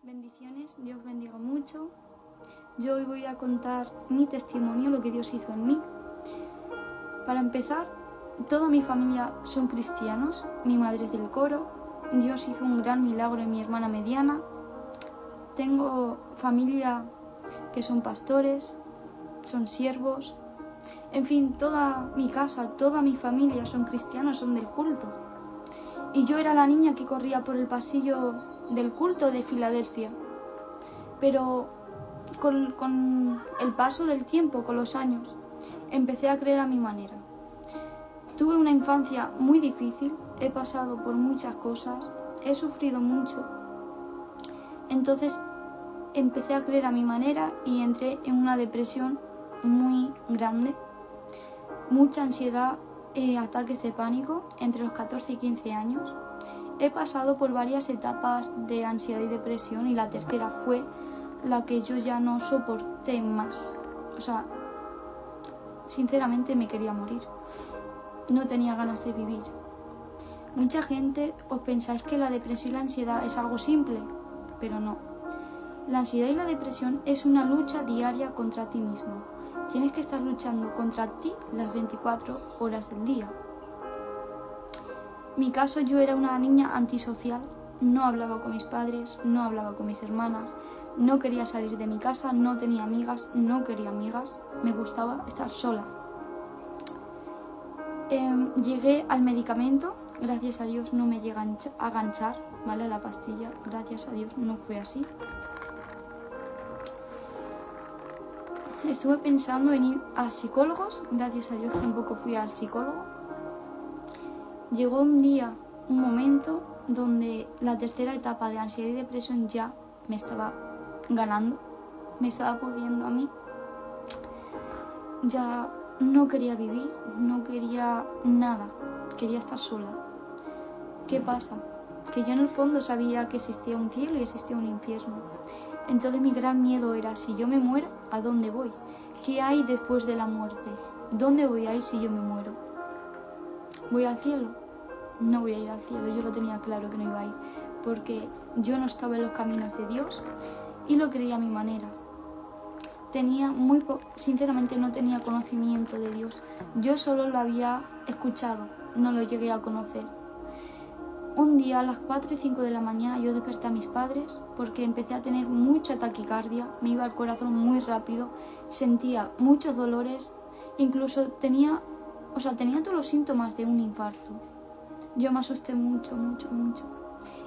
Bendiciones, Dios bendiga mucho. Yo hoy voy a contar mi testimonio, lo que Dios hizo en mí. Para empezar, toda mi familia son cristianos, mi madre es del coro, Dios hizo un gran milagro en mi hermana mediana, tengo familia que son pastores, son siervos, en fin, toda mi casa, toda mi familia son cristianos, son del culto. Y yo era la niña que corría por el pasillo del culto de Filadelfia. Pero con el paso del tiempo, con los años, empecé a creer a mi manera. Tuve una infancia muy difícil, he pasado por muchas cosas, he sufrido mucho. Entonces empecé a creer a mi manera y entré en una depresión muy grande, mucha ansiedad, ataques de pánico entre los 14 y 15 años. He pasado por varias etapas de ansiedad y depresión y la tercera fue la que yo ya no soporté más. O sea, sinceramente me quería morir. No tenía ganas de vivir. Mucha gente os pensáis que la depresión y la ansiedad es algo simple, pero no. La ansiedad y la depresión es una lucha diaria contra ti mismo. Tienes que estar luchando contra ti las 24 horas del día. En mi caso, yo era una niña antisocial, no hablaba con mis padres, no hablaba con mis hermanas, no quería salir de mi casa, no tenía amigas, no quería amigas, me gustaba estar sola. Llegué al medicamento, gracias a Dios no me llega a ganchar, ¿vale? La pastilla, gracias a Dios no fue así. Estuve pensando en ir a psicólogos, gracias a Dios tampoco fui al psicólogo. Llegó un día, un momento donde la tercera etapa de ansiedad y depresión ya me estaba ganando, me estaba poniendo a mí. Ya no quería vivir, no quería nada, quería estar sola. ¿Qué pasa? Que yo en el fondo sabía que existía un cielo y existía un infierno. Entonces mi gran miedo era, si yo me muero, ¿a dónde voy? ¿Qué hay después de la muerte? ¿Dónde voy a ir si yo me muero? ¿Voy al cielo? No voy a ir al cielo, yo lo tenía claro que no iba a ir, porque yo no estaba en los caminos de Dios y lo creía a mi manera. Sinceramente no tenía conocimiento de Dios, yo solo lo había escuchado, no lo llegué a conocer. Un día a las 4 y 5 de la mañana yo desperté a mis padres porque empecé a tener mucha taquicardia, me iba el corazón muy rápido, sentía muchos dolores, incluso tenía todos los síntomas de un infarto. Yo me asusté mucho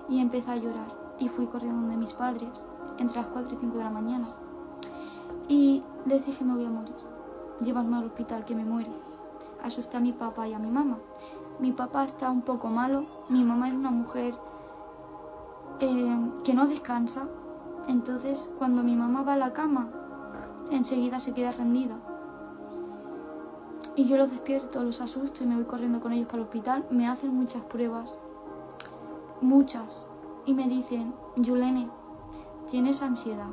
y empecé a llorar y fui corriendo donde mis padres entre las 4 y 5 de la mañana y les dije me voy a morir, llévame al hospital que me muero. Asusté a mi papá y a mi mamá. Mi papá está un poco malo, mi mamá es una mujer que no descansa, entonces cuando mi mamá va a la cama enseguida se queda rendida. Y yo los despierto, los asusto y me voy corriendo con ellos para el hospital. Me hacen muchas pruebas, muchas, y me dicen, Yulene, tienes ansiedad.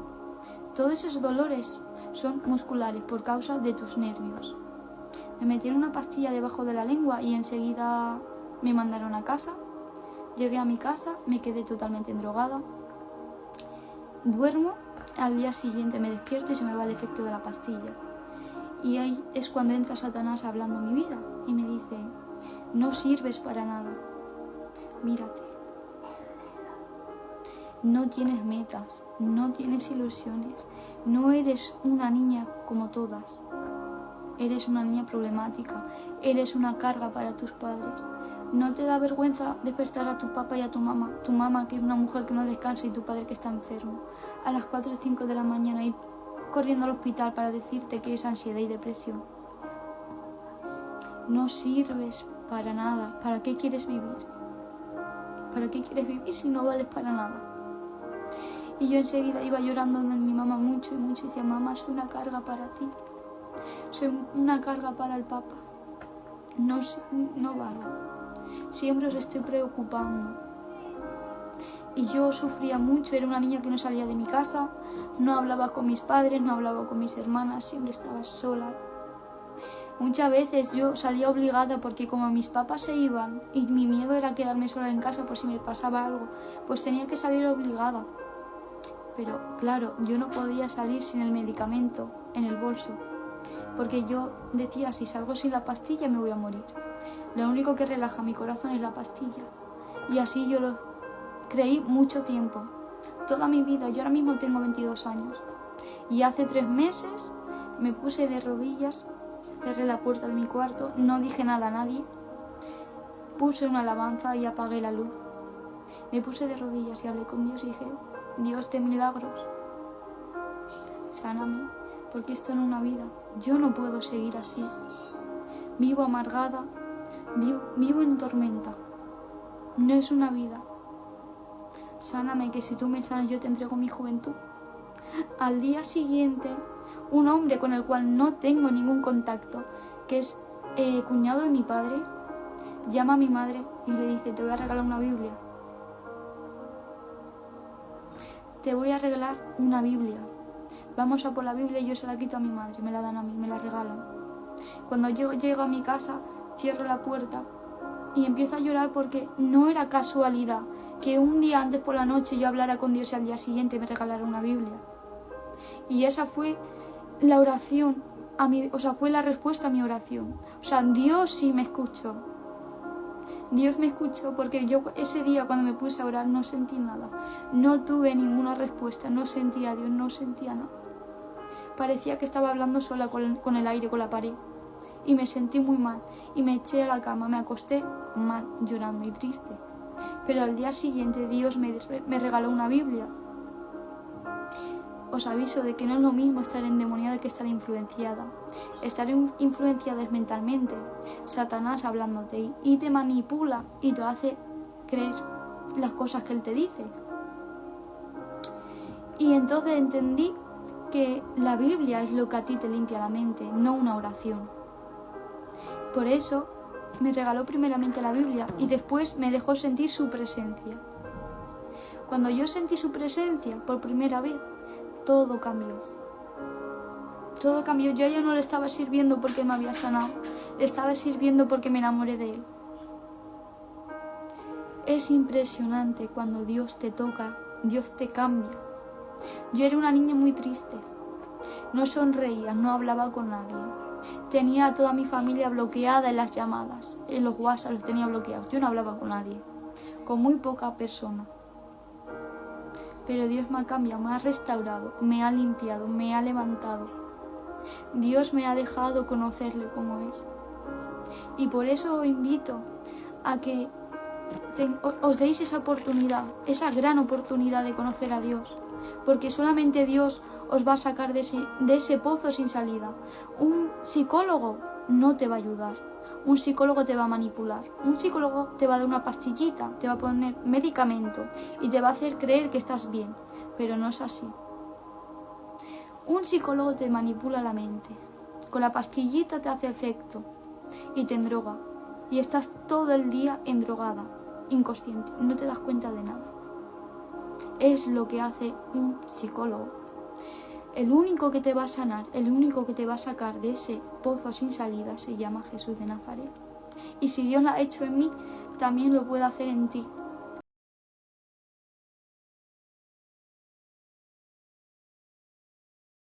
Todos esos dolores son musculares por causa de tus nervios. Me metieron una pastilla debajo de la lengua y enseguida me mandaron a casa. Llegué a mi casa, me quedé totalmente endrogada. Duermo, al día siguiente me despierto y se me va el efecto de la pastilla. Y ahí es cuando entra Satanás hablando mi vida y me dice, no sirves para nada, mírate. No tienes metas, no tienes ilusiones, no eres una niña como todas. Eres una niña problemática, eres una carga para tus padres. ¿No te da vergüenza despertar a tu papá y a tu mamá que es una mujer que no descansa y tu padre que está enfermo, a las 4 o 5 de la mañana y corriendo al hospital para decirte que es ansiedad y depresión? No sirves para nada. ¿Para qué quieres vivir? ¿Para qué quieres vivir si no vales para nada? Y yo enseguida iba llorando donde mi mamá mucho y decía, mamá, soy una carga para ti. Soy una carga para el papá. No valgo. Siempre os estoy preocupando. Y yo sufría mucho, era una niña que no salía de mi casa, no hablaba con mis padres, no hablaba con mis hermanas, siempre estaba sola. Muchas veces yo salía obligada porque como mis papás se iban y mi miedo era quedarme sola en casa por si me pasaba algo, pues tenía que salir obligada. Pero claro, yo no podía salir sin el medicamento en el bolso, porque yo decía, si salgo sin la pastilla me voy a morir. Lo único que relaja mi corazón es la pastilla. Y así yo lo creí mucho tiempo, toda mi vida. Yo ahora mismo tengo 22 años. Y hace 3 meses me puse de rodillas, cerré la puerta de mi cuarto, no dije nada a nadie, puse una alabanza y apagué la luz. Me puse de rodillas y hablé con Dios y dije, Dios de milagros, sáname, porque esto no es una vida. Yo no puedo seguir así. Vivo amargada, vivo en tormenta. No es una vida. Sáname, que si tú me sanas yo te entrego mi juventud. Al día siguiente, un hombre con el cual no tengo ningún contacto, que es cuñado de mi padre, llama a mi madre y le dice, te voy a regalar una Biblia. Te voy a regalar una Biblia. Vamos a por la Biblia y yo se la quito a mi madre, me la dan a mí, me la regalan. Cuando yo llego a mi casa, cierro la puerta y empiezo a llorar porque no era casualidad que un día antes por la noche yo hablara con Dios y al día siguiente me regalara una Biblia. Y esa fue la oración, fue la respuesta a mi oración. O sea, Dios sí me escuchó. Dios me escuchó porque yo ese día cuando me puse a orar no sentí nada. No tuve ninguna respuesta, no sentía a Dios, no sentía nada. Parecía que estaba hablando sola con el aire, con la pared. Y me sentí muy mal y me eché a la cama, me acosté mal, llorando y triste. Pero al día siguiente Dios me regaló una Biblia. Os aviso de que no es lo mismo estar endemoniada que estar influenciada. Estar influenciada es mentalmente. Satanás hablándote y te manipula y te hace creer las cosas que él te dice. Y entonces entendí que la Biblia es lo que a ti te limpia la mente, no una oración. Por eso me regaló primeramente la Biblia y después me dejó sentir su presencia. Cuando yo sentí su presencia por primera vez, todo cambió. Todo cambió. Yo ya no le estaba sirviendo porque él me había sanado. Le estaba sirviendo porque me enamoré de él. Es impresionante cuando Dios te toca, Dios te cambia. Yo era una niña muy triste. No sonreía, no hablaba con nadie. Tenía a toda mi familia bloqueada en las llamadas. En los WhatsApp los tenía bloqueados. Yo no hablaba con nadie. Con muy poca persona. Pero Dios me ha cambiado, me ha restaurado, me ha limpiado, me ha levantado. Dios me ha dejado conocerle como es. Y por eso os invito a que os deis esa oportunidad, esa gran oportunidad de conocer a Dios. Porque solamente Dios os va a sacar de ese pozo sin salida. Un psicólogo no te va a ayudar. Un psicólogo te va a manipular. Un psicólogo te va a dar una pastillita, te va a poner medicamento y te va a hacer creer que estás bien. Pero no es así. Un psicólogo te manipula la mente. Con la pastillita te hace efecto y te endroga. Y estás todo el día endrogada, inconsciente. No te das cuenta de nada. Es lo que hace un psicólogo. El único que te va a sanar, el único que te va a sacar de ese pozo sin salida se llama Jesús de Nazaret. Y si Dios lo ha hecho en mí, también lo puede hacer en ti.